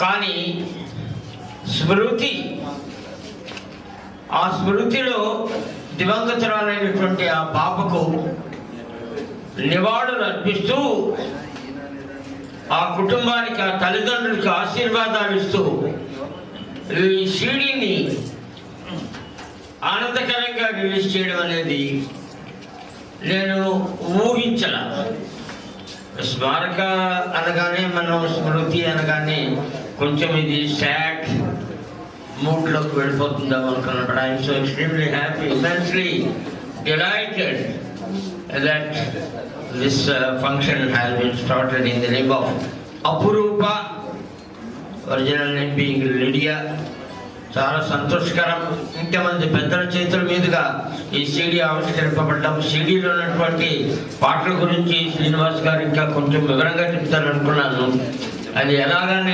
కానీ ఆ స్మృతిలో దివంగతురాలైనటువంటి ఆ పాపకు నివాళులు అర్పిస్తూ, ఆ కుటుంబానికి, ఆ తల్లిదండ్రులకి ఆశీర్వాదాలు ఇస్తూ ఈ సీడీని ఆనందకరంగా రిలీజ్ చేయడం అనేది నేను ఊహించల. స్మారక అనగానే, మనం స్మృతి అనగానే కొంచెం ఇది సాడ్ మూడ్లోకి వెళ్ళిపోతుందాం అనుకున్నాను. But I'm so extremely happy, immensely delighted that this function has been started in the name of Apurupa, original name being Lydia. చాలా సంతోషకరం. ఇంతమంది పెద్దల చేతుల మీదుగా ఈ సీడీ ఆవిష్కరింపబడ్డాం. సీడీలో ఉన్నటువంటి పాటల గురించి శ్రీనివాస్ గారు ఇంకా కొంచెం వివరంగా చెప్తారనుకున్నాను. అది ఎలాగనే